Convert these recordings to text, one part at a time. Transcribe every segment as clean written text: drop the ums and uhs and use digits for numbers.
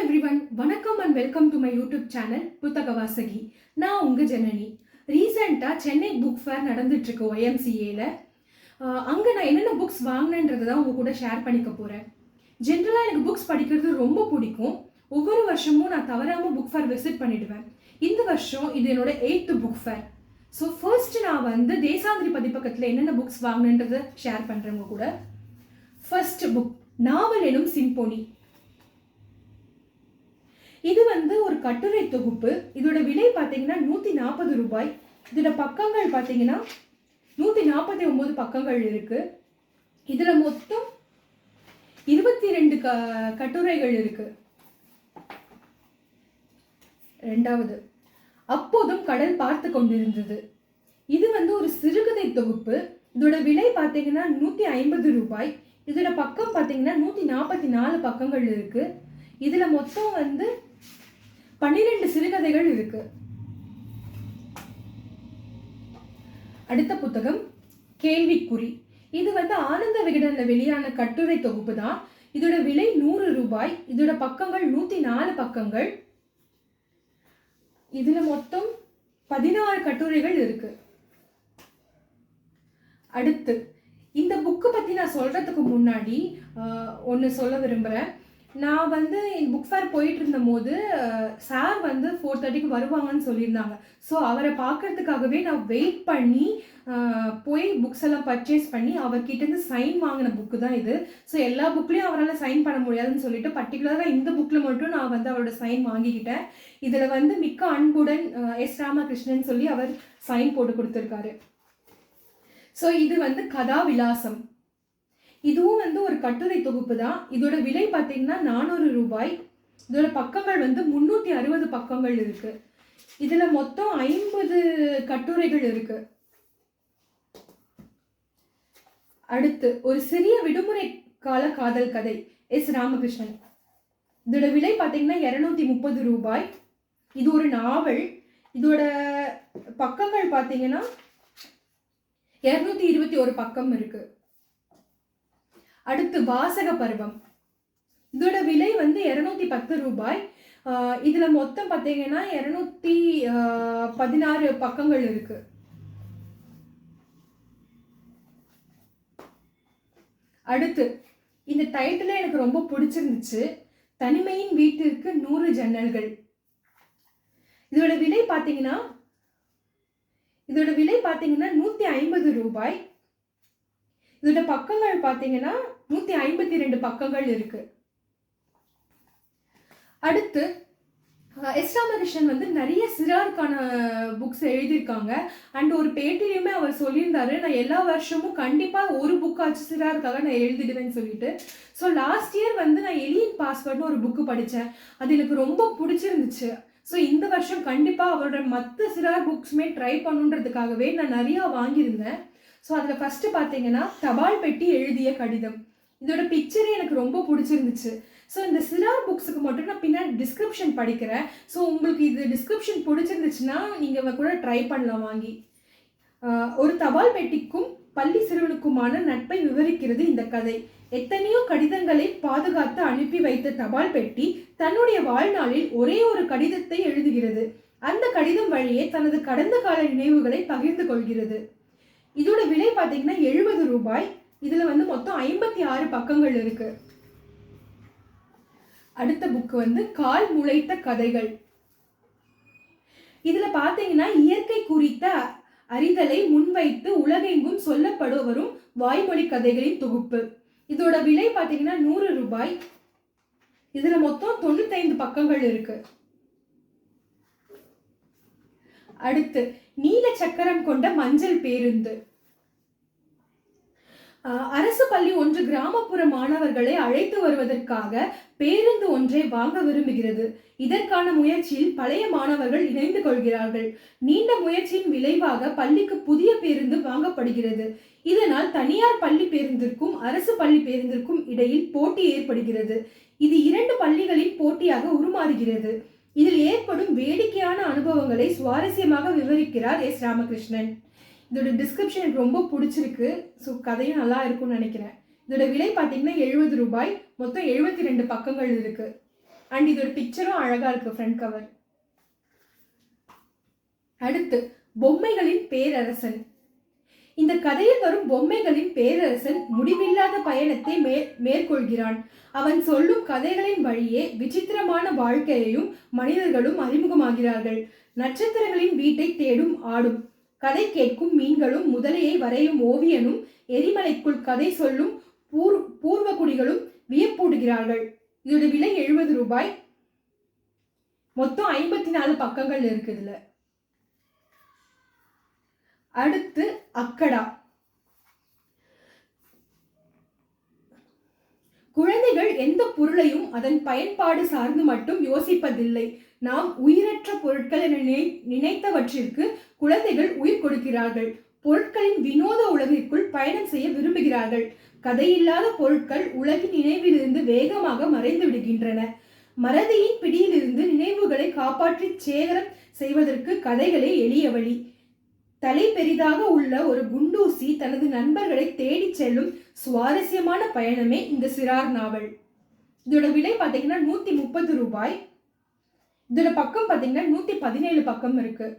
everyone, வணக்கம் and welcome to my YouTube channel புத்தக வாசகி. நான் உங்க ஜனனி. ரீசெண்டாக சென்னை புக் ஃபேர் நடந்துட்டு இருக்கு YMCAல. அங்கே நான் என்னென்ன புக்ஸ் வாங்கினேன்றதை தான் உங்க கூட ஷேர் பண்ணிக்க போகிறேன். ஜென்ரலாக எனக்கு புக்ஸ் படிக்கிறது ரொம்ப பிடிக்கும். ஒவ்வொரு வருஷமும் நான் தவறாமல் புக் ஃபேர் விசிட் பண்ணிடுவேன். இந்த வருஷம் இது என்னோட 8th book fair. So first நான் தேசாந்திரி பதிப்பகத்தில் என்னென்ன புக்ஸ் வாங்கினேன்றதை ஷேர் பண்ணுறேன் கூட. ஃபர்ஸ்ட் புக் நாவல் எனும் சிம்போனி. இது ஒரு கட்டுரை தொகுப்பு. இதோட விலை பார்த்தீங்கன்னா 140 ரூபாய். இதோட பக்கங்கள் பார்த்தீங்கன்னா 149 பக்கங்கள் இருக்கு. இதுல மொத்தம் 22 கட்டுரைகள் இருக்கு. ரெண்டாவது, அப்போதும் கடல் பார்த்து கொண்டிருந்தது. இது ஒரு சிறுகதை தொகுப்பு. இதோட விலை பார்த்தீங்கன்னா 150 ரூபாய். இதோட பக்கம் பார்த்தீங்கன்னா 144 பக்கங்கள் இருக்கு. இதுல மொத்தம் 12 சிறுகதைகள் இருக்கு. அடுத்த புத்தகம் கேள்விக்குறி. இது ஆனந்த விகடன்ல வெளியான கட்டுரை தொகுப்பு தான். இதோட விலை 100 ரூபாய். இதோட பக்கங்கள் 104 பக்கங்கள். இதுல மொத்தம் 16 கட்டுரைகள் இருக்கு. அடுத்து, இந்த புக்கு பத்தி நான் சொல்றதுக்கு முன்னாடி ஒன்னு சொல்ல விரும்புறேன். நான் புக் ஃபேர் போயிட்டு இருந்த போது சார் 4:30க்கு வருவாங்கன்னு சொல்லியிருந்தாங்க. ஸோ அவரை பார்க்கறதுக்காகவே நான் வெயிட் பண்ணி போய் புக்ஸ் எல்லாம் பர்ச்சேஸ் பண்ணி அவர்கிட்டேருந்து சைன் வாங்கின புக்கு தான் இது. ஸோ எல்லா புக்லேயும் அவரால் சைன் பண்ண முடியாதுன்னு சொல்லிட்டு பர்டிகுலராக இந்த புக்கில் மட்டும் நான் அவரோட சைன் வாங்கிக்கிட்டேன். இதில் மிக்க அன்புடன் எஸ் ராமகிருஷ்ணன் சொல்லி அவர் சைன் போட்டு கொடுத்துருக்காரு. ஸோ இது கதா விலாசம். இதுவும் ஒரு கட்டுரை தொகுப்பு தான். இதோட விலை பார்த்தீங்கன்னா 400 ரூபாய். இதோட பக்கங்கள் 360 பக்கங்கள் இருக்கு. இதுல மொத்தம் 50 கட்டுரைகள் இருக்கு. அடுத்து, ஒரு சிறிய விடுமுறை கால காதல் கதை, எஸ் ராமகிருஷ்ணன். இதோட விலை பார்த்தீங்கன்னா 230 ரூபாய். இது ஒரு நாவல். இதோட பக்கங்கள் பார்த்தீங்கன்னா 221 பக்கம் இருக்கு. அடுத்து, வாசக பருவம். இதோட விலை 210 ரூபாய். இதுல மொத்தம் பார்த்தீங்கன்னா 216 பக்கங்கள் இருக்கு. அடுத்து, இந்த டைட்டில் எனக்கு ரொம்ப பிடிச்சிருந்துச்சு. தனிமையின் வீட்டிற்கு 100 ஜன்னல்கள். இதோட விலை பார்த்தீங்கன்னா 150 ரூபாய். இதோட பக்கங்கள் பார்த்தீங்கன்னா 152 பக்கங்கள் இருக்கு. அடுத்து, எஸ் ராமகிருஷ்ணன் நிறைய சிறாருக்கான புக்ஸ் எழுதியிருக்காங்க. அண்ட் ஒரு பேட்டிலையுமே அவர் சொல்லியிருந்தாரு, நான் எல்லா வருஷமும் கண்டிப்பாக ஒரு புக்காச்சு சிறாருக்காக நான் எழுதிடுவேன்னு சொல்லிட்டு. ஸோ லாஸ்ட் இயர் நான் எலியன் பாஸ்வேர்ட்னு ஒரு புக்கு படித்தேன். அது எனக்கு ரொம்ப பிடிச்சிருந்துச்சு. ஸோ இந்த வருஷம் கண்டிப்பாக அவரோட மற்ற சிறார் புக்ஸுமே ட்ரை பண்ணுன்றதுக்காகவே நான் நிறையா வாங்கியிருந்தேன். ஸோ அதில் ஃபஸ்ட்டு பார்த்தீங்கன்னா தபால் பெட்டி எழுதிய கடிதம். இதோட பிக்சரே எனக்கு ரொம்ப பிடிச்சிருந்துச்சு. ஸோ இந்த சிறார் புக்ஸுக்கு மட்டும் நான் பின்னாடி டிஸ்கிரிப்ஷன் படிக்கிறேன். ஸோ உங்களுக்கு இது டிஸ்கிரிப்ஷன் பிடிச்சிருந்துச்சுன்னா நீங்கள் கூட ட்ரை பண்ணலாம் வாங்கி. ஒரு தபால் பெட்டிக்கும் பள்ளி சிறுவனுக்குமான நட்பை விவரிக்கிறது இந்த கதை. எத்தனையோ கடிதங்களை பாதுகாத்து அனுப்பி வைத்த தபால் பெட்டி தன்னுடைய வாழ்நாளில் ஒரே ஒரு கடிதத்தை எழுதுகிறது. அந்த கடிதம் வழியே தனது கடந்த கால நினைவுகளை பகிர்ந்து கொள்கிறது. இதோட விலை பார்த்தீங்கன்னா 70 ரூபாய். இதுல மொத்தம் 56 பக்கங்கள் இருக்கு. அடுத்த புக்கு கால் முளைத்த கதைகள். இதுல பார்த்தீங்கன்னா இயற்கை குறித்த அறிதலை முன்வைத்து உலகெங்கும் சொல்லப்படுவரும் வாய்மொழி கதைகளின் தொகுப்பு. இதோட விலை பார்த்தீங்கன்னா 100 ரூபாய். இதுல மொத்தம் 95 பக்கங்கள் இருக்கு. அடுத்து, நீல சக்கரம் கொண்ட மஞ்சள் பேருந்து. அரசு பள்ளி ஒன்று கிராமப்புற மாணவர்களை அழைத்து வருவதற்காக பேருந்து ஒன்றை வாங்க விரும்புகிறது. இதற்கான முயற்சியில் பழைய மாணவர்கள் இணைந்து கொள்கிறார்கள். நீண்ட முயற்சியின் விளைவாக பள்ளிக்கு புதிய பேருந்து வாங்கப்படுகிறது. இதனால் தனியார் பள்ளி பேருந்திற்கும் அரசு பள்ளி பேருந்திற்கும் இடையில் போட்டி ஏற்படுகிறது. இது 2 பள்ளிகளின் போட்டியாக உருமாறுகிறது. இதில் ஏற்படும் வேடிக்கையான அனுபவங்களை சுவாரஸ்யமாக விவரிக்கிறார் எஸ் ராமகிருஷ்ணன். இதோட டிஸ்கிரிப்ஷன் எனக்கு ரொம்ப பிடிச்சிருக்கு. ஸோ கதையும் நல்லா இருக்கும்னு நினைக்கிறேன். இதோட விலை பார்த்தீங்கன்னா 70 ரூபாய். மொத்தம் 72 பக்கங்கள் இருக்கு. அண்ட் இதோட பிக்சரும் அழகா இருக்கு ஃப்ரண்ட் கவர். அடுத்து பொம்மைகளின் பேரரசன். இந்த கதையில் வரும் பொம்மைகளின் பேரரசன் முடிவில்லாத பயணத்தை மேற்கொள்கிறான். அவன் சொல்லும் கதைகளின் வழியே விசித்திரமான வாழ்க்கையையும் மனிதர்களும் அறிமுகமாகிறார்கள். நட்சத்திரங்களின் வீட்டை தேடும் ஆடும், கதை கேட்கும் மீன்களும், முதலையை வரையும் ஓவியனும், எரிமலைக்குள் கதை சொல்லும் பூர்வகுடிகளும் வியப்பூடுகிறார்கள். இதோட விலை 70 ரூபாய். மொத்தம் 54 பக்கங்கள் இருக்குதுல. அடுத்து அக்கடா. குழந்தைகள் எந்த பொருளையும் அதன் பயன்பாடு சார்ந்து மட்டும் யோசிப்பதில்லை. நாம் உயிரற்ற பொருட்கள் என நினைத்தவற்றிற்கு குழந்தைகள் உயிர் கொடுக்கிறார்கள். பொருட்களின் வினோத உலகிற்குள் பயணம் செய்ய விரும்புகிறார்கள். கதையில்லாத பொருட்கள் உலகின் நினைவிலிருந்து வேகமாக மறைந்து விடுகின்றன. மறதியின் பிடியிலிருந்து நினைவுகளை காப்பாற்றி சேகரம் செய்வதற்கு கதைகளே எளிய வழி. தலை பெரிதாக உள்ள ஒரு குண்டூசி தனது நண்பர்களை தேடி செல்லும் சுவாரஸ்யமான பயணமே இந்த சிறார் நாவல். இதோட விலை பார்த்தீங்கன்னா 130 ரூபாய். இதோட பக்கம் பார்த்தீங்கன்னா 117 பக்கம் இருக்கு.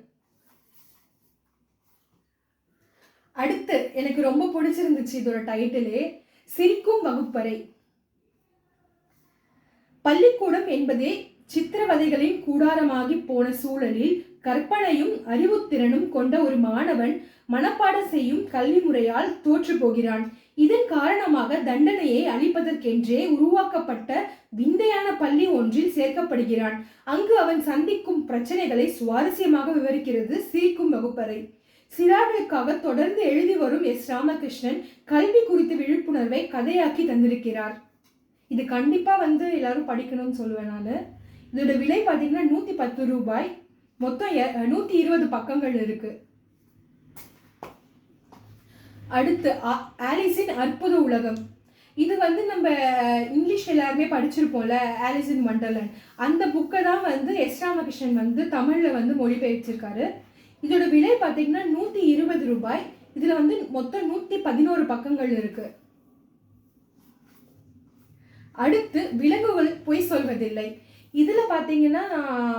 அடுத்து எனக்கு ரொம்ப பிடிச்சிருந்துச்சு இதோட டைட்டிலே, சிரிக்கும் வகுப்பறை. பள்ளிக்கூடம் என்பதே சித்திரவதைகளின் கூடாரமாகி போன சூழலில் கற்பனையும் அறிவுத்திறனும் கொண்ட ஒரு மாணவன் மனப்பாடம் செய்யும் கல்வி முறையால் தோற்று போகிறான். இதன் காரணமாக தண்டனையை அளிப்பதற்கென்றே உருவாக்கப்பட்ட விந்தையான பள்ளி ஒன்றில் சேர்க்கப்படுகிறான். அங்கு அவன் சந்திக்கும் பிரச்சனைகளை சுவாரஸ்யமாக விவரிக்கிறது சிரிக்கும் வகுப்பறை. சிறார்களுக்காக தொடர்ந்து எழுதி வரும் எஸ். ராமகிருஷ்ணன் கல்வி குறித்த விழிப்புணர்வை கதையாக்கி தந்திருக்கிறார். இது கண்டிப்பா எல்லாரும் படிக்கணும்னு சொல்லுவேன் நான். இதோட விலை பார்த்தீங்கன்னா 110 ரூபாய். மொத்தம் 120 பக்கங்கள் இருக்கு. அடுத்து ஆலிஸின் அற்புத உலகம். இது நம்ம இங்கிலீஷ் எல்லாருமே படிச்சிருப்போம்ல, ஆலிஸ் இன் வண்டர்லேண்ட். அந்த புக்கை தான் எஸ். ராமகிருஷ்ணன் தமிழ்ல மொழிபெயர்ச்சிருக்காரு. இதோட விலை பார்த்தீங்கன்னா 120 ரூபாய். இதுல மொத்தம் 111 பக்கங்கள் இருக்கு. அடுத்து விலங்குகள் பொய் சொல்வதில்லை. இதுல பாத்தீங்கன்னா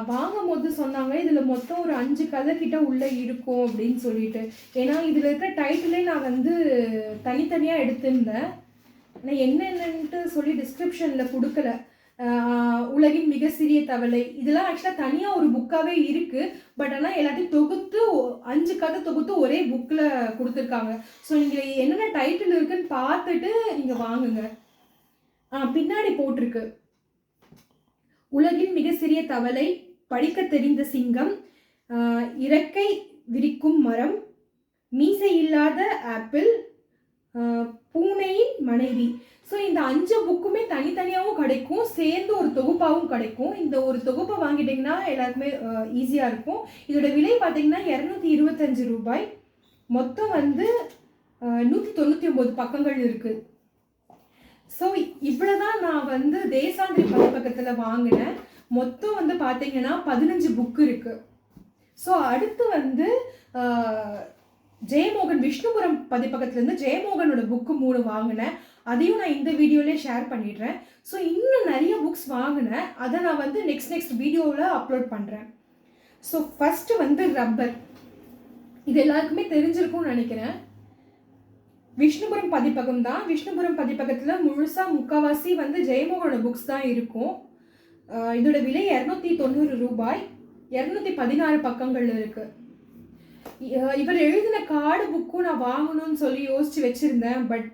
வாங்கும் போது சொன்னாங்க இதுல மொத்தம் ஒரு 5 கதை கிட்ட உள்ள இருக்கும் அப்படின்னு சொல்லிட்டு. ஏன்னா இதுல இருக்கிற டைட்டிலே நான் தனித்தனியா எடுத்திருந்தேன். நான் என்னென்னட்டு சொல்லி டிஸ்கிரிப்ஷன்ல கொடுக்கல. உலகின் மிக சிறிய தவளை இதெல்லாம் ஆக்சுவலா தனியா ஒரு புக்காவே இருக்கு. பட் ஆனா எல்லாத்தையும் தொகுத்து 5 கதை தொகுத்து ஒரே புக்ல கொடுத்துருக்காங்க. ஸோ நீங்க என்னென்ன டைட்டில் இருக்குன்னு பார்த்துட்டு நீங்க வாங்குங்க. பின்னாடி போட்டிருக்கு, உலகின் மிக சிறிய தவளை, படிக்க தெரிந்த சிங்கம், இறக்கை விரிக்கும் மரம், மீசை இல்லாத ஆப்பிள், பூனையின் மனைவி. ஸோ இந்த 5 புக்குமே தனித்தனியாகவும் கிடைக்கும், சேர்ந்து ஒரு தொகுப்பாகவும் கிடைக்கும். இந்த ஒரு தொகுப்பை வாங்கிட்டீங்கன்னா எல்லாருக்குமே ஈஸியாக இருக்கும். இதோட விலை பார்த்தீங்கன்னா 225 ரூபாய். மொத்தம் 199 பக்கங்கள் இருக்குது. ஸோ இவ்வளோதான் நான் தேசாந்திரி பதிப்பகத்தில் வாங்கினேன். மொத்தம் பார்த்தீங்கன்னா 15 புக்கு இருக்குது. ஸோ அடுத்து ஜெயமோகன் விஷ்ணுபுரம் பதிப்பகத்துலேருந்து ஜெயமோகனோட புக்கு 3 வாங்கினேன். அதையும் நான் இந்த வீடியோவிலே ஷேர் பண்ணிடுறேன். ஸோ இன்னும் நிறைய புக்ஸ் வாங்கினேன். அதை நான் நெக்ஸ்ட் வீடியோவில் அப்லோட் பண்ணுறேன். So first rubber. இது எல்லாருக்குமே தெரிஞ்சிருக்கும்னு நினைக்கிறேன். விஷ்ணுபுரம் பதிப்பகம் தான். விஷ்ணுபுரம் பதிப்பகத்தில் முழுசாக முக்கால்வாசி ஜெயமோகனோட புக்ஸ் தான் இருக்கும். இதோட விலை 290 ரூபாய். 216 பக்கங்கள் இருக்குது. இவர் எழுதின கார்டு புக்கும் நான் வாங்கணும்னு சொல்லி யோசிச்சு வச்சுருந்தேன். பட்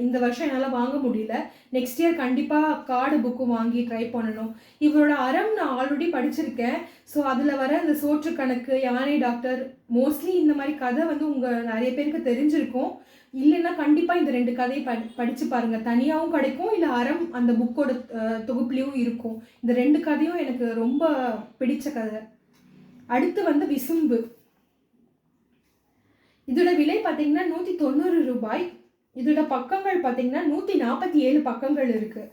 இந்த வருஷம் என்னால் வாங்க முடியல. நெக்ஸ்ட் இயர் கண்டிப்பாக கார்டு புக்கு வாங்கி ட்ரை பண்ணணும். இவரோட அறம் நான் ஆல்ரெடி படிச்சிருக்கேன். ஸோ அதில் வர இந்த சோற்று கணக்கு, யானை டாக்டர், மோஸ்ட்லி இந்த மாதிரி கதை உங்கள் நிறைய பேருக்கு தெரிஞ்சிருக்கும். இல்லைன்னா கண்டிப்பாக இந்த 2 கதையை படித்து பாருங்கள். தனியாகவும் கிடைக்கும், இல்லை அறம் அந்த புக்கோட தொகுப்புலேயும் இருக்கும். இந்த 2 கதையும் எனக்கு ரொம்ப பிடிச்ச கதை. அடுத்து விசும்பு. இதோட விலை பார்த்தீங்கன்னா 190 ரூபாய். இதோட பக்கங்கள் பார்த்தீங்கன்னா 147 பக்கங்கள் இருக்கு.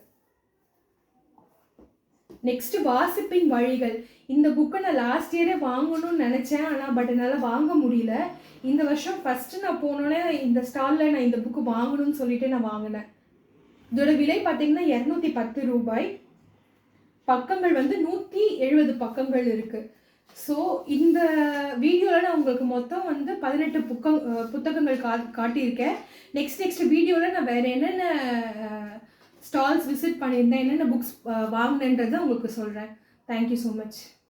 நெக்ஸ்ட் வாசிப்பின் வழிகள். இந்த புக்கை நான் லாஸ்ட் இயரே வாங்கணும்னு நினச்சேன். ஆனால் பட் என்னால் வாங்க முடியல. இந்த வருஷம் ஃபஸ்ட்டு நான் போனோன்னே இந்த ஸ்டாலில் நான் இந்த புக்கு வாங்கணும்னு சொல்லிட்டு நான் வாங்கினேன். இதோட விலை பார்த்தீங்கன்னா 210 ரூபாய். பக்கங்கள் வந்து 170 பக்கங்கள் இருக்குது. ஸோ இந்த வீடியோவில் நான் உங்களுக்கு மொத்தம் வந்து 18 புத்தகங்கள் காட்டியிருக்கேன். நெக்ஸ்ட் வீடியோவில் நான் வேறு என்னென்ன ஸ்டால்ஸ் விசிட் பண்ணியிருந்தேன், என்னென்ன புக்ஸ் வாங்கினேன்றதை உங்களுக்கு சொல்கிறேன். Thank you so much.